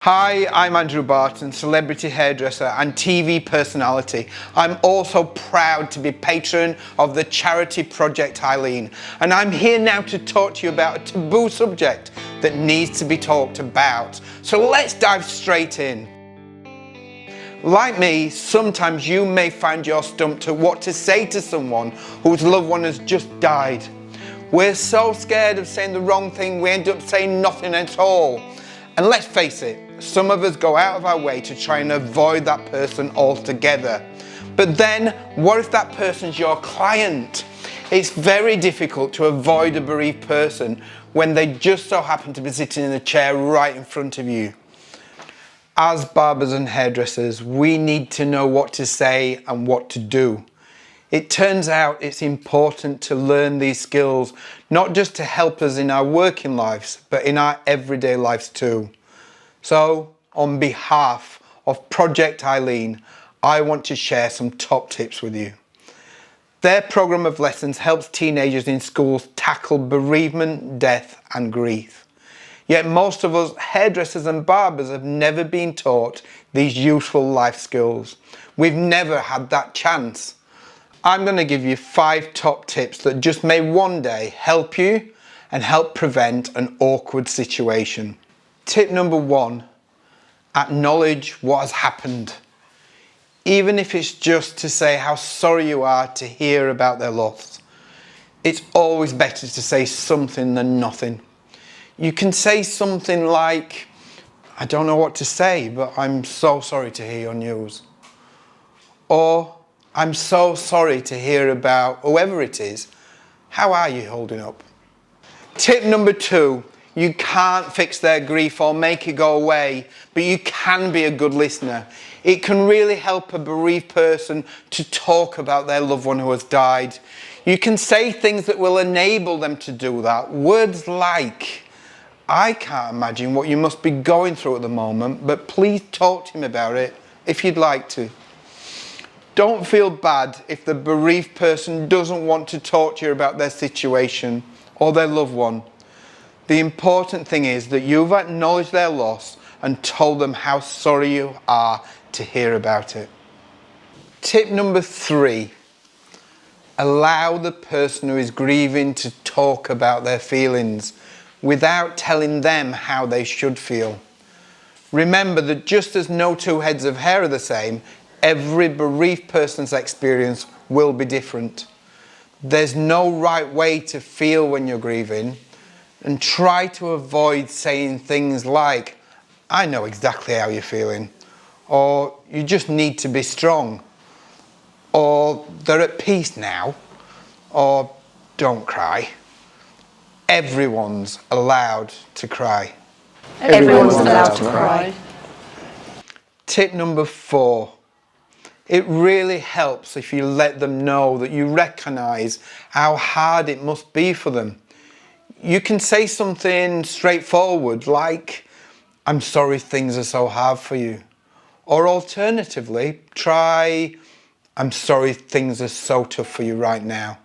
Hi, I'm Andrew Barton, celebrity hairdresser and TV personality. I'm also proud to be patron of the charity Project Eileen, and I'm here now to talk to you about a taboo subject that needs to be talked about. So let's dive straight in. Like me, sometimes you may find you're stumped at what to say to someone whose loved one has just died. We're so scared of saying the wrong thing, we end up saying nothing at all. And let's face it, some of us go out of our way to try and avoid that person altogether. But then, what if that person's your client? It's very difficult to avoid a bereaved person when they just so happen to be sitting in a chair right in front of you. As barbers and hairdressers, we need to know what to say and what to do. It turns out it's important to learn these skills, not just to help us in our working lives, but in our everyday lives too. So, on behalf of Project Eileen, I want to share some top tips with you. Their program of lessons helps teenagers in schools tackle bereavement, death and grief. Yet most of us hairdressers and barbers have never been taught these useful life skills. We've never had that chance. I'm going to give you 5 top tips that just may one day help you and help prevent an awkward situation. Tip number 1, acknowledge what has happened. Even if it's just to say how sorry you are to hear about their loss. It's always better to say something than nothing. You can say something like, I don't know what to say, but I'm so sorry to hear your news. Or, I'm so sorry to hear about whoever it is. How are you holding up? Tip number 2, you can't fix their grief or make it go away, but you can be a good listener. It can really help a bereaved person to talk about their loved one who has died. You can say things that will enable them to do that. Words like, I can't imagine what you must be going through at the moment, but please talk to him about it if you'd like to. Don't feel bad if the bereaved person doesn't want to talk to you about their situation or their loved one. The important thing is that you've acknowledged their loss and told them how sorry you are to hear about it. Tip number 3, allow the person who is grieving to talk about their feelings without telling them how they should feel. Remember that just as no 2 heads of hair are the same, every bereaved person's experience will be different. There's no right way to feel when you're grieving, and try to avoid saying things like, I know exactly how you're feeling, or you just need to be strong, or they're at peace now, or don't cry. Everyone's allowed to cry. Everyone's allowed to cry. Tip number 4. It really helps if you let them know that you recognise how hard it must be for them. You can say something straightforward like, I'm sorry things are so hard for you. Or alternatively, try, I'm sorry things are so tough for you right now.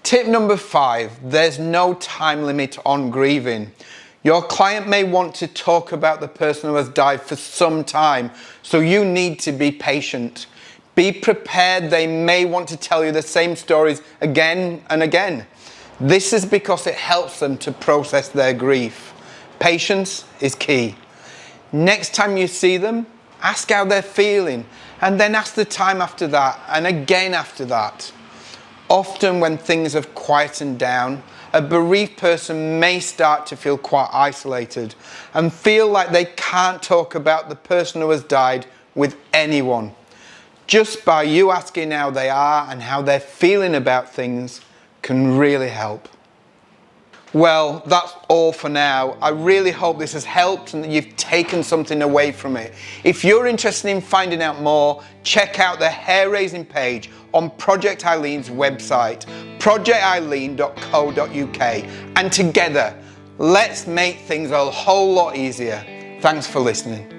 Tip number 5, there's no time limit on grieving. Your client may want to talk about the person who has died for some time, so you need to be patient. Be prepared, they may want to tell you the same stories again and again. This is because it helps them to process their grief. Patience is key. Next time you see them, ask how they're feeling, and then ask the time after that, and again after that. Often when things have quietened down, a bereaved person may start to feel quite isolated and feel like they can't talk about the person who has died with anyone. Just by you asking how they are and how they're feeling about things can really help. Well, that's all for now. I really hope this has helped and that you've taken something away from it. If you're interested in finding out more, check out the hair raising page on Project Eileen's website, projecteileen.co.uk, and together, let's make things a whole lot easier. Thanks for listening.